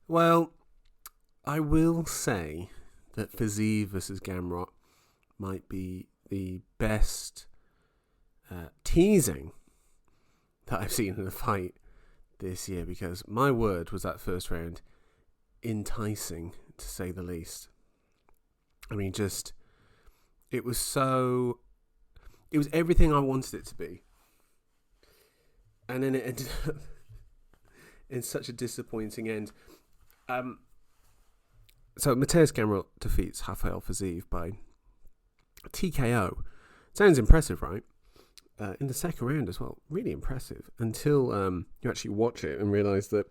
Well, I will say that Fiziev versus Gamrot might be the best teasing that I've seen in a fight this year, because my word was that first round enticing, to say the least. I mean, it was everything I wanted it to be. And then it ended up in such a disappointing end. So Mateusz Gamrot defeats Rafael Fiziev by TKO. Sounds impressive, right? In the second round as well. Really impressive. Until you actually watch it and realise that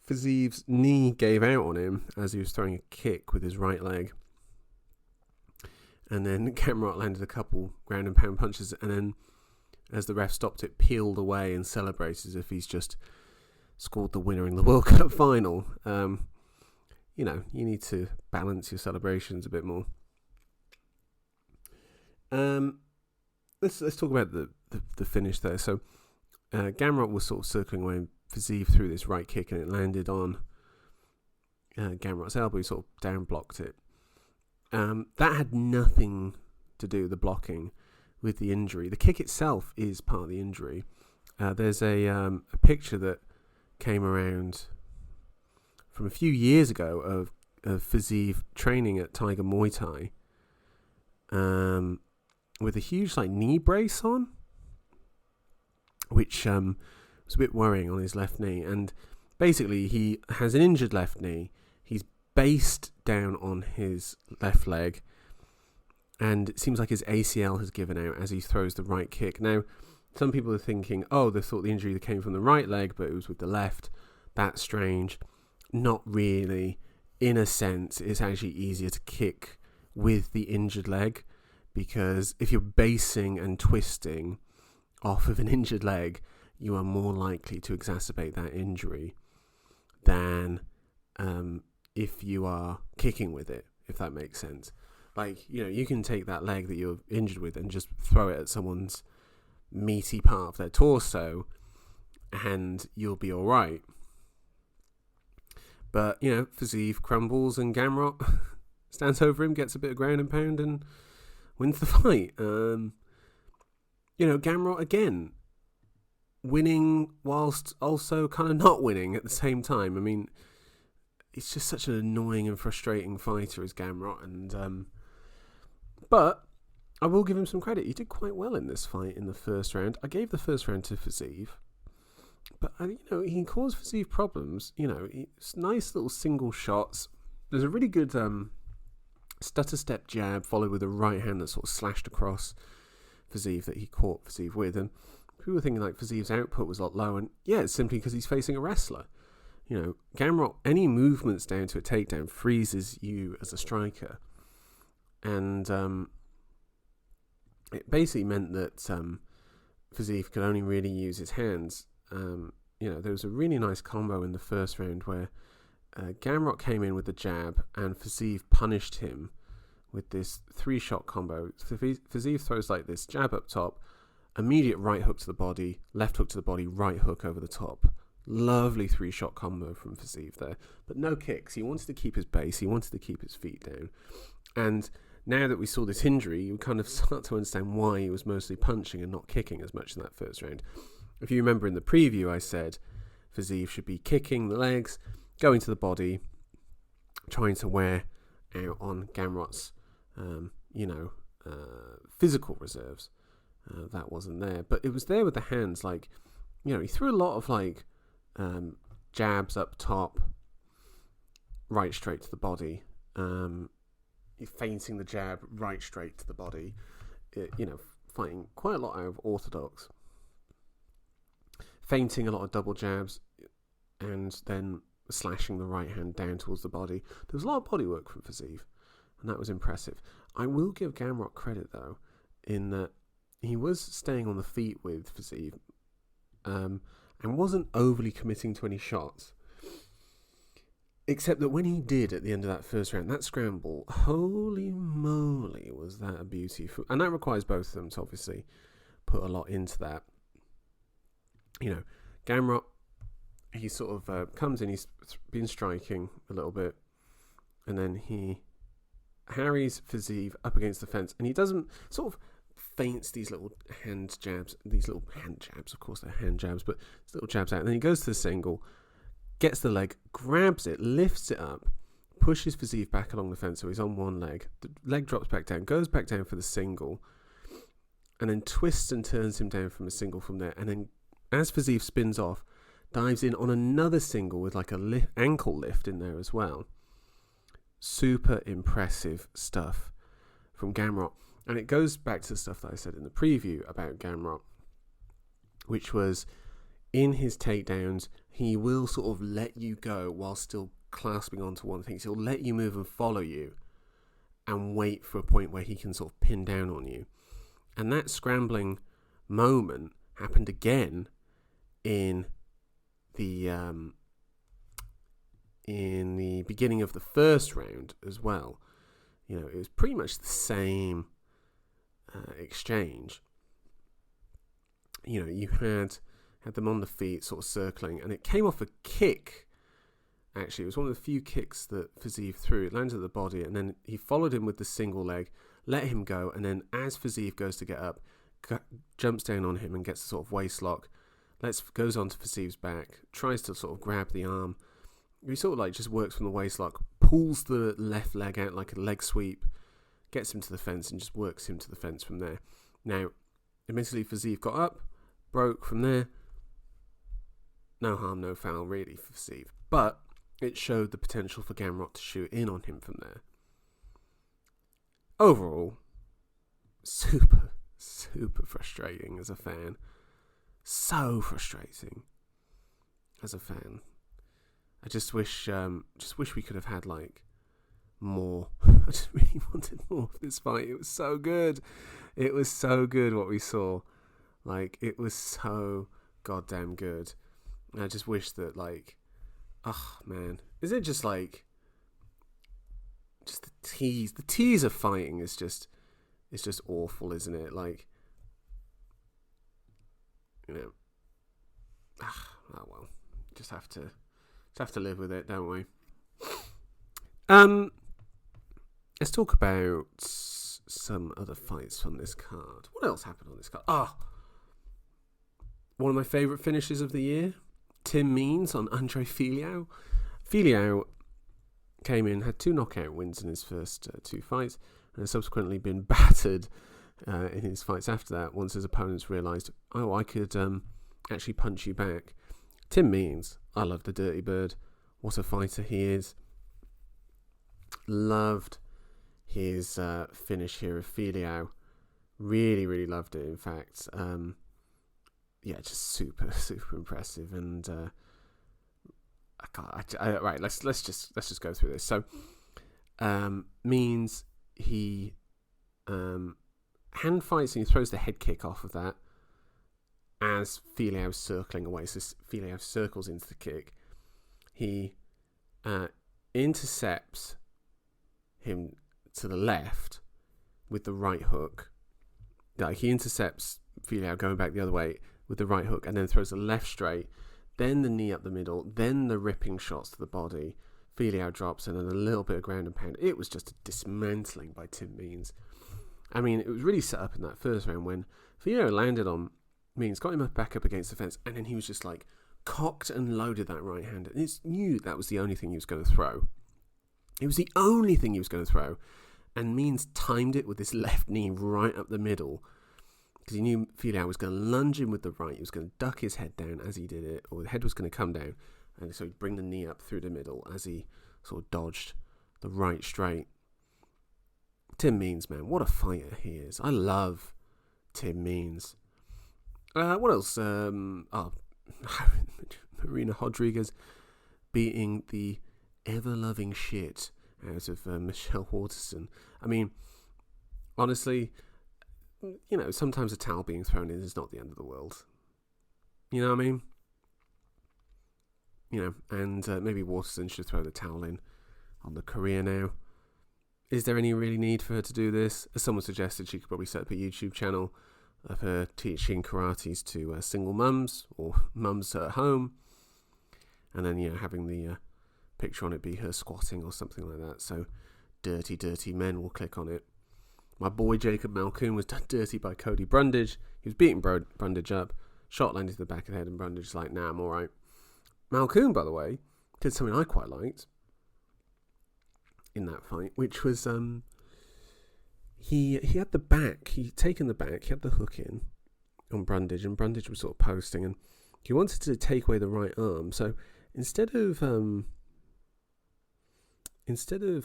Fiziev's knee gave out on him as he was throwing a kick with his right leg. And then Gamrot landed a couple ground and pound punches, and then as the ref stopped it, peeled away and celebrated as if he's just scored the winner in the World Cup final. You need to balance your celebrations a bit more. Let's talk about the finish there. So Gamrot was sort of circling away, and Fiziev threw this right kick, and it landed on Gamrot's elbow. He sort of down blocked it. That had nothing to do, the blocking, with the injury. The kick itself is part of the injury. There's a picture that came around from a few years ago of Fiziev training at Tiger Muay Thai with a huge knee brace on, which was a bit worrying on his left knee. And basically he has an injured left knee. He's based down on his left leg, and it seems like his ACL has given out as he throws the right kick. Now, some people are thinking, they thought the injury came from the right leg, but it was with the left. That's strange. Not really. In a sense, it's actually easier to kick with the injured leg, because if you're basing and twisting off of an injured leg, you are more likely to exacerbate that injury than if you are kicking with it, if that makes sense. You can take that leg that you're injured with and just throw it at someone's meaty part of their torso and you'll be all right. But, Fiziev crumbles and Gamrot stands over him, gets a bit of ground and pound and wins the fight. Gamrot, again, winning whilst also kind of not winning at the same time. I mean, he's just such an annoying and frustrating fighter as Gamrot. And but I will give him some credit. He did quite well in this fight in the first round. I gave the first round to Fiziev. But, he can cause Fiziev problems. It's nice little single shots. There's a really good stutter step jab followed with a right hand that sort of slashed across Fiziev that he caught Fiziev with. And people were thinking Fiziev's output was a lot low. And yeah, it's simply because he's facing a wrestler. Gamrot, any movements down to a takedown freezes you as a striker. And it basically meant that Fiziev could only really use his hands. There was a really nice combo in the first round where Gamrot came in with the jab and Fiziev punished him with this 3-shot combo. Fiziev throws this jab up top, immediate right hook to the body, left hook to the body, right hook over the top. Lovely 3-shot combo from Fiziev there, but no kicks. He wanted to keep his base, he wanted to keep his feet down. And now that we saw this injury, you kind of start to understand why he was mostly punching and not kicking as much in that first round. If you remember in the preview, I said Fiziev should be kicking the legs, going to the body, trying to wear out on Gamrot's, physical reserves. That wasn't there, but it was there with the hands. He threw a lot of jabs up top, right straight to the body. Feinting the jab right straight to the body. Fighting quite a lot out of orthodox. Feinting a lot of double jabs and then slashing the right hand down towards the body. There was a lot of body work from Fiziev, and that was impressive. I will give Gamrot credit, though, in that he was staying on the feet with Fiziev and wasn't overly committing to any shots. Except that when he did at the end of that first round, that scramble, holy moly, was that a beauty. And that requires both of them to obviously put a lot into that. Gamrot he sort of comes in, he's been striking a little bit, and then he harries Fiziev up against the fence, and he doesn't sort of feints these little hand jabs, of course they're hand jabs, but these little jabs out, and then he goes to the single, gets the leg, grabs it, lifts it up, pushes Fiziev back along the fence, so he's on one leg, the leg drops back down, goes back down for the single, and then twists and turns him down from a single from there, and then as Fiziev spins off, dives in on another single with like a ankle lift in there as well. Super impressive stuff from Gamrot. And it goes back to the stuff that I said in the preview about Gamrot, which was in his takedowns, he will sort of let you go while still clasping onto one thing. So he'll let you move and follow you and wait for a point where he can sort of pin down on you. And that scrambling moment happened again in the beginning of the first round as well. You know, it was pretty much the same exchange. You know, you had them on the feet, sort of circling, and it came off a kick. Actually, it was one of the few kicks that Fiziev threw. It landed at the body, and then he followed him with the single leg, let him go, and then as Fiziev goes to get up, jumps down on him and gets a sort of waist lock. Goes on to Fiziev's back, tries to sort of grab the arm. He sort of like just works from the waist lock, pulls the left leg out like a leg sweep, gets him to the fence and just works him to the fence from there. Now, admittedly, Fiziev got up, broke from there. No harm, no foul really for Fiziev. But it showed the potential for Gamrot to shoot in on him from there. Overall, super frustrating as a fan. So frustrating as a fan. I just wish we could have had like more. I just really wanted more of this fight. It was so good. It was so good what we saw. Like, it was so goddamn good. And I just wish that, like, oh man, is it just like just the tease? The tease of fighting is just awful, isn't it? Like, you know, oh well, just have to live with it, don't we? Let's talk about some other fights from this card. What else happened on this card? One of my favourite finishes of the year, Tim Means on Andre Filião. Filião came in, had 2 knockout wins in his first 2 fights, and has subsequently been battered in his fights after that, once his opponents realised, I could actually punch you back. Tim Means, I love the Dirty Bird. What a fighter he is. Loved his finish here of Filião. Really loved it, in fact. Just super impressive. And right, let's just go through this. So, Means he hand fights and he throws the head kick off of that as Filião's circling away. So Filião circles into the kick. He intercepts him to the left with the right hook. Like, he intercepts Filião going back the other way with the right hook, and then throws the left straight, then the knee up the middle, then the ripping shots to the body. Filião drops, and then a little bit of ground and pound. It was just a dismantling by Tim Means. I mean, it was really set up in that first round when Filião landed on Means, got him back up against the fence, and then he was just like cocked and loaded that right hand. And it's knew that was the only thing he was going to throw. It was the only thing he was going to throw. And Means timed it with his left knee right up the middle, because he knew Filião was going to lunge in with the right. He was going to duck his head down as he did it, or the head was going to come down, and so he'd bring the knee up through the middle as he sort of dodged the right straight. Tim Means, man, what a fighter he is. I love Tim Means. What else? Marina Rodriguez beating the ever-loving shit out of Michelle Waterson. I mean, honestly, you know, sometimes a towel being thrown in is not the end of the world. You know what I mean? You know, and maybe Waterson should throw the towel in on the career now. Is there any really need for her to do this? As someone suggested, she could probably set up a YouTube channel of her teaching karates to single mums or mums at home. and then having the picture on it be her squatting or something like that. So dirty, dirty men will click on it. My boy Jacob Malkoun was done dirty by Cody Brundage. He was beating Brundage up. Shot landed to the back of the head, and Brundage's like, nah, I'm all right. Malkoun, by the way, did something I quite liked in that fight, which was he had the back. He'd taken the back. He had the hook in on Brundage, and Brundage was sort of posting, and he wanted to take away the right arm. So instead of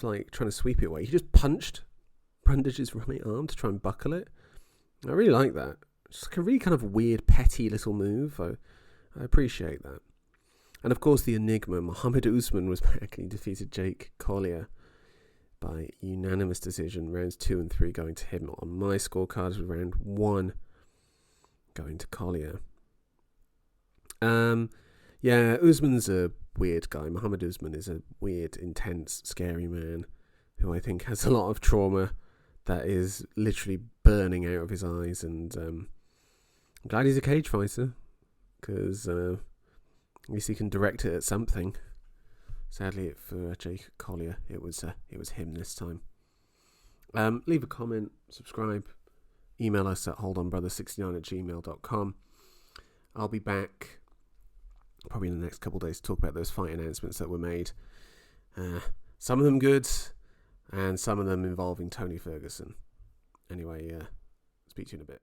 like trying to sweep it away, he just punched Brundage's right arm to try and buckle it. I really like that. It's like a really kind of weird, petty little move. I appreciate that. And of course, the enigma, Muhammad Usman, was back and he defeated Jake Collier by unanimous decision. Rounds 2 and 3 going to him. On my scorecards, with round 1 going to Collier. Usman's a weird guy. Muhammad Usman is a weird, intense, scary man who I think has a lot of trauma that is literally burning out of his eyes, and I'm glad he's a cage fighter, because at least he can direct it at something. Sadly, for Jake Collier, it was him this time. Leave a comment, subscribe, email us at holdonbrother69@gmail.com. I'll be back probably in the next couple of days to talk about those fight announcements that were made. Some of them good, and some of them involving Tony Ferguson. Anyway, speak to you in a bit.